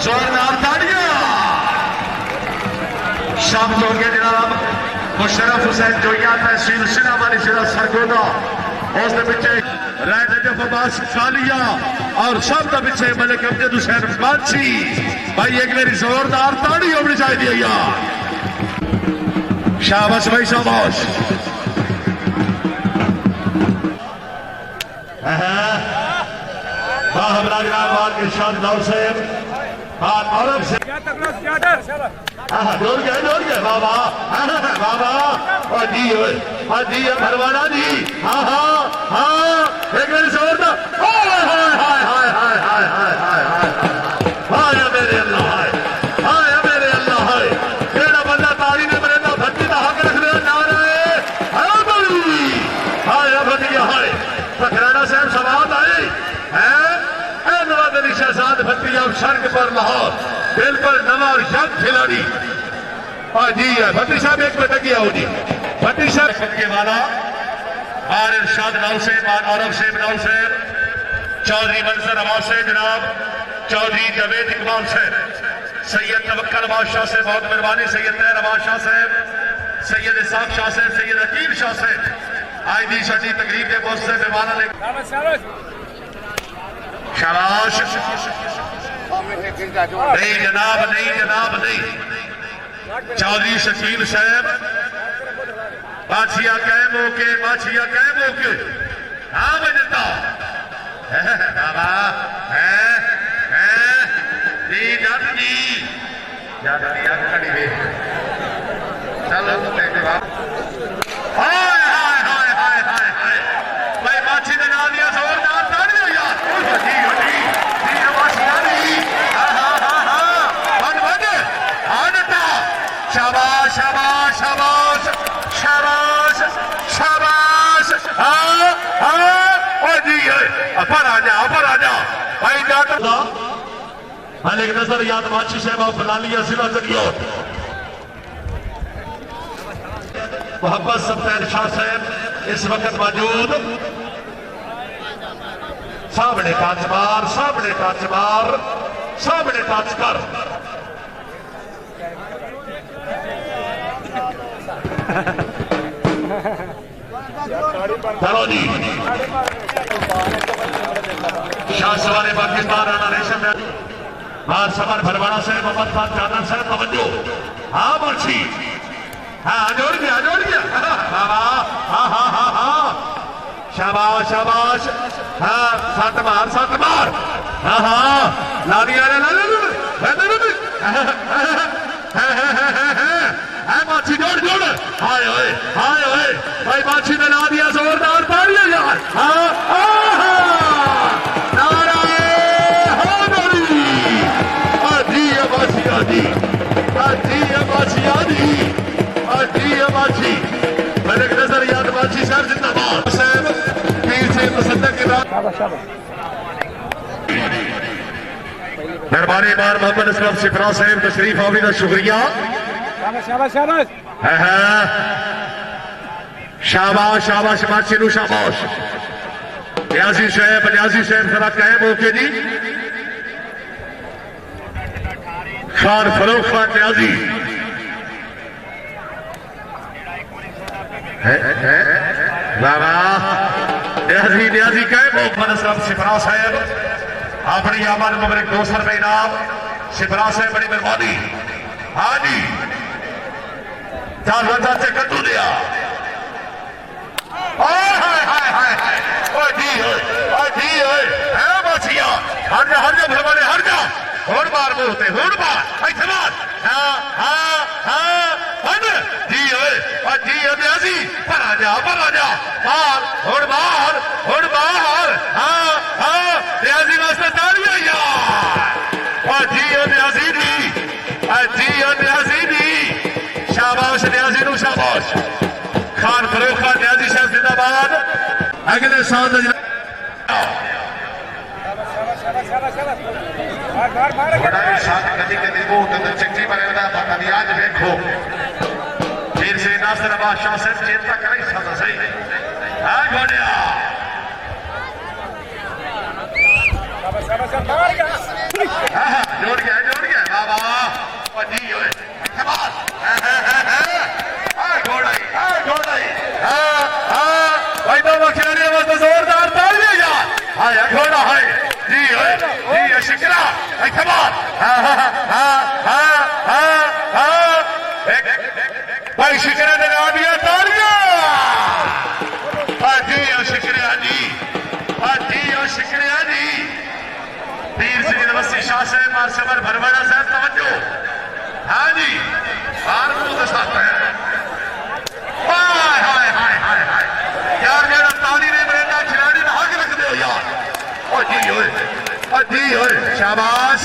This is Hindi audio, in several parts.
जोरदार ताड़ियां शाम हो गया जनाब। मुशर्रफ हुसैन जोइया तहसील सिना वाली जिला सरगोदा उस पिछे राय नजफ अब्बास खालिया और सब पिछे मलिक अमजद हुसैन बादशी भाई एक मेरी जोरदार ताड़ी होनी चाहिए यार। शाबाश भाई शाबाश। इरशाद लाल साहब औरब से जोर गया बाबा बाबा जी भरवाना जी हाँ हाँ हाँ एक मेरी जोरदार मेरे अल्लाह हाय मेरे अल्लाह हाय केड़ा बंदा तारी ने मेरे ना भट्टी का हक रख लिया नारे हाय भटिया हाय पखराना साहब सवाल आए हैं शहजाद भट्टिया सड़क पर लाहौर बिल्कुल नवा और यंग खिलाड़ी जी है भट्टी साहब एक मिनट किया हो जी भट्टी साहब के वाला बार इरशाद लाल साहब बार औरब साहब लाल साहब चौधरी मंजर अब्बास साहब जनाब चौधरी जवेद इकबाल साहब सैयद तवक्कल बादशाह से बहुत मेहरबानी सैयद तैर बादशाह साहब सैयद इसाक शाह साहब सैयद अकीब शाह साहब आज दी साडी तकरीब के बहुत से मेहमान ने शाबाश नहीं जनाब नहीं चौधरी शकील साहब बाछिया कैम होके हाँ बजता बाबा है जी जट जी चलो भाई बाछी ने ना दिया जोरदार ताड़ियां यार शाबाश शाबाश शाबाश शाबाश शाबाश जी अपर आ जा भाई जाट मलिक नजर याद माची साहब फलालिया जिला जगियो मोहब्बत सफेद शाह साहब इस वक्त मौजूद सामने टच कर चलो जी शाह सवारे पाकिस्तान राणा रेशम बार सफर भरवाना साहब मोहम्मद खान जाना साहब तवज्जो हाँ बर्छी हाँ जोड़ गया बाबा हाँ शाबाश शाबाश हाँ सट मार हाँ लालिया माछी जोड़ हाय भाई माछी ने ला दिया जोरदार ताड़ियां यार माछी मलिक नजर याद माछी साहब जिंदाबाद साहब पीर से मुसद्दक के बाद मेहरबानी बार मोहम्मद असलम सिफरा साहब तशरीफ आवी का शुक्रिया शाबाश माछी नु शाबाश न्याजी साहब जरा कैम होके जी खान फरोख खान न्याजी न्याजी कैम मोहम्मद असलम सिफरा साहब अपनी आमद मुबारक 200 रुपए इनाम सिफरा साहब बड़ी मेहरबानी हाँ जी चार चाचे कद्दू दिया हर जा भरवाने हर जा होड़ बार बोलते होड़ बार ऐसे बार जी न्याजी पर आ जा बार होड़ बार न्याजी वास्ते ताड़ियां यार जी न्याजी दी शाबाश न्याजी नु शाबाश खान फरोख खान न्याजी साहब जिंदाबाद अगले साल चक्की आज देखो फिर से नासिर अब्बास शाह साहब चेता करे सही जोड़ गया कमाल भाई शिकरे ने ला दिया तालियां जी शिकरिया जी शिकरिया जी पीर सिंह नवसी शाह साहब और समर भरवाड़ा साहब तवज्जो हाँ जी बार को दसाता है यार मेरा ताली ने मेरा खिलाड़ी ना हक रख दो यार जी होए शाबाश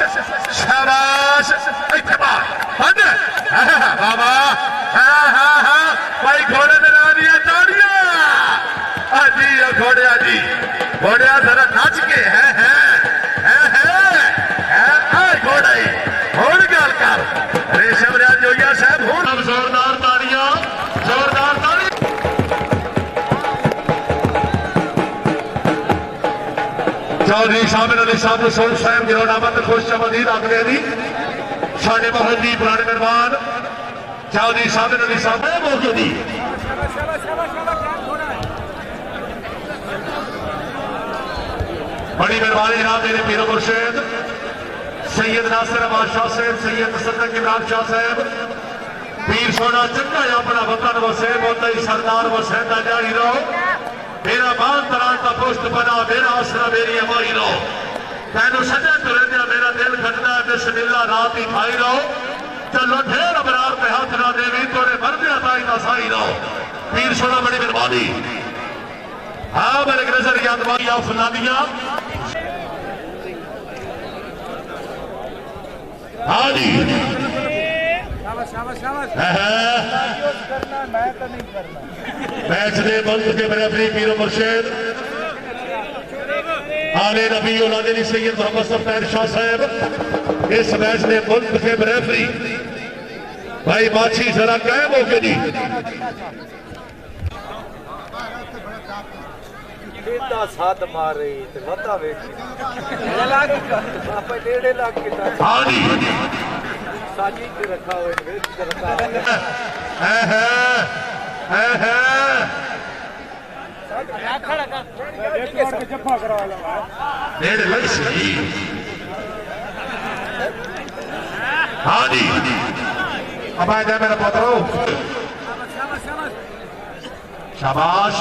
शाबाश इत्तेफाक बंद बाबा हाँ भाई घोड़े ने ला दिया तालियां जी घोड़िया जरा नाच के है घोड़ा ही होड़ गल कर रेशम राज जोया साहब होड़ जोरदार तालियां चौधरी शामिल अली साहब सोल साहब गिरोनामत खुश चमदीद आखिर दी साढ़े महल दी पुराने मेहमान चौधरी शामिल अली साहब मौके दी बड़ी मेहरबानी जनाब मेरे पीर मुर्शिद सैयद नासिर अहमद शाह साहब सैयद सदक इमरान शाह साहब पीर सोना चंगा अपना वतन वसे बोलता ही सरदार वसे जारी रहो मेरा मान तरान का पुष्ट बना मेरा आसरा मेरी अमाई रहो तैनू सजा तुरंदिया मेरा दिल खटना बिस्मिल्लाह रात ही खाई रहो चलो ढेर अबरार पे हाथ ना देवी तोरे मरदे अताई ना साई रहो पीर सोना बड़ी मेहरबानी हाँ मेरे नजर याद वालिया फुलानिया हाँ जी मैच ने मुल्क के मेरे अपनी पीर मुर्शिद आले नबी औलाद अली सैयद मोहम्मद सफदर शाह साहब इस मैच ने मुल्क के रेफरी भाई माछी जरा कायम हो के जी साथ मार रही हाँ जी साजी के रखा हुआ हाँ जी अब आ जाए मेरा पुत्रो शाबाश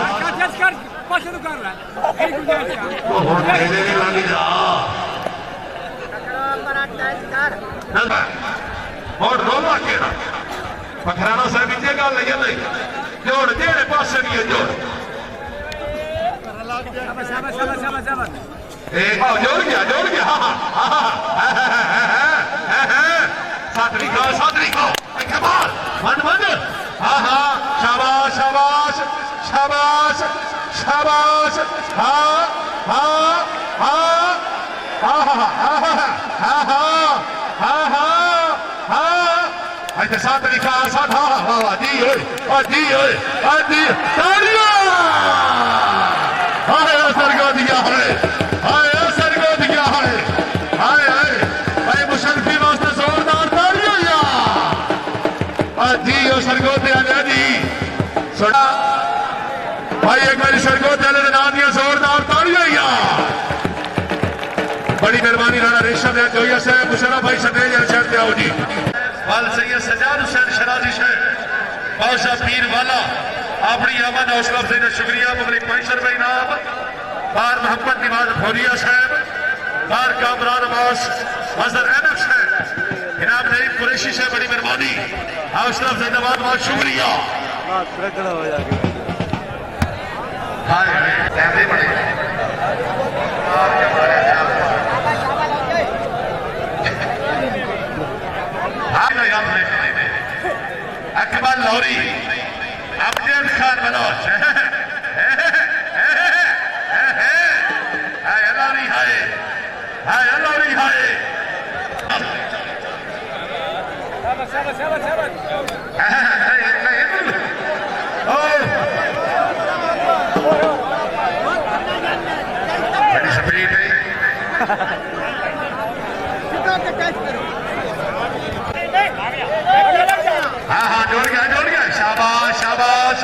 और रोला के पखराना साहब इतने गल नहीं जोड़ जेड़े पासे नहीं है जोड़ जोड़ गया साथ लिखो कमाल मन हाँ शाबाश शाबाश शाबाश शाबाश हाँ साथ लिखा साथ जी सरगो दिया है भाई मुशर्रफी वास्ते जोरदार तालियां जी सरगो दिया जी सुना भाई एक बार सरगो दिया नाम दिया जोरदार तालियां बड़ी मेहरबानी राणा रेशम जोया साहब मुशर्रफ भाई सटेज शहर आओ जी वाल सैयद सजाद हुसैन शराजी शहर बादशाह पीर वाला अपनी अमन हौसला अफजाई का शुक्रिया पब्लिक 500 रुपए इनाम बार मोहम्मद नवाज भोरिया साहब बार कामरान अब्बास मजहर एनफ साहब इनाम नईम कुरैशी से बड़ी मेहरबानी हौसला अफजाई का बहुत शुक्रिया अकबर लौरी अफजल खान मनोज बड़ी स्पीड है हाँ जोड़ गया शाबाश शाबाश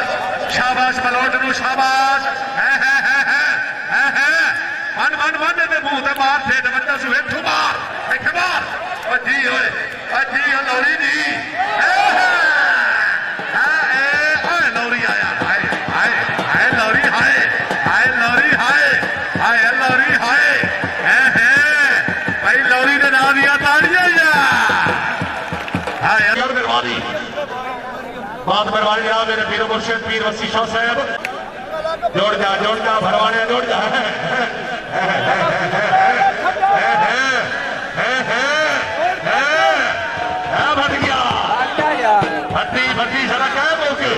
शाबाश मलोट शाबाश मन मन मन मुंह ते मार थे बंदा सुहे मार ओए अजी लौरी जी लौरी आया हाय हाय हाय लौरी हाय हाय लौरी हाय हाय लौरी हाय भाई लौरी ने नाम दिया ताड़ियां हाय मेहरबानी बात मेहरबानी जनाब मेरे पीर मुर्शिद पीर वसी शाह साहब जोड़ जा भरवाने जोड़ जा भट गया भट्टी भट्टी सारा क्या बोलके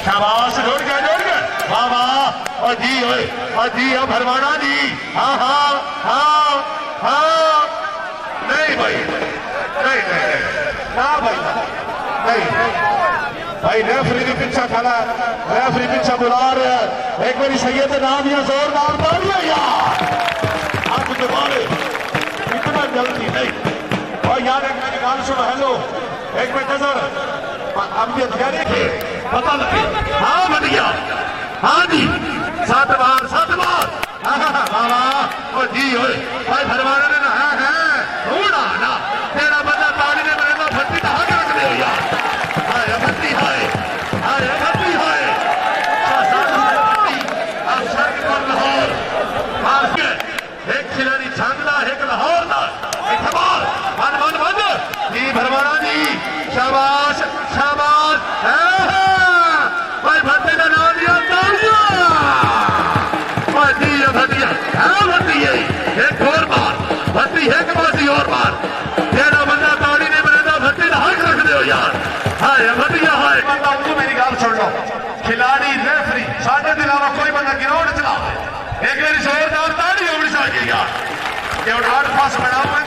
शाबाश जोड़ गया वाह वाह और जी ओए और जी भरवाना जी हाँ हाँ हाँ हाँ नहीं भाई नहीं ना भाई नहीं भाई रेफरी भी पीछा खड़ा रेफरी पीछा बुला रहा है एक बारी सैयद नाम या जोरदार तालियां यार हाथ के मारे इतना जल्दी नहीं और यार एक मेरी गाल सुनो हेलो एक मिनट नजर अब ये ध्यान के पता लगे हाँ बढ़िया हाँ जी 7 बार और जी होए भाई भरवाना ने ना है थोड़ा ना तेरा बंदा ताली ने मेरे भट्टी का हक रख दे यार हाय भट्टी हाय अब सड़क पर लाहौर एक खिलाड़ी छांगला एक लाहौर ना एक हमार बंद जी भरवाना जी शाबाश भाई भट्टी का नाम दिया भट्टी एक और बार भट्टी एक बासी और बार तेरा बंदा ताड़ी ने मेरा भट्टी का हक रख दो यार हाय भटिया हाय बंदा उनको मेरी गाल सुन लो खिलाड़ी रेफरी साढ़े के अलावा कोई बंदा गिरोह चला एक मेरी जोरदार ताड़ी होनी चाहिए यार 8 पास बनाओ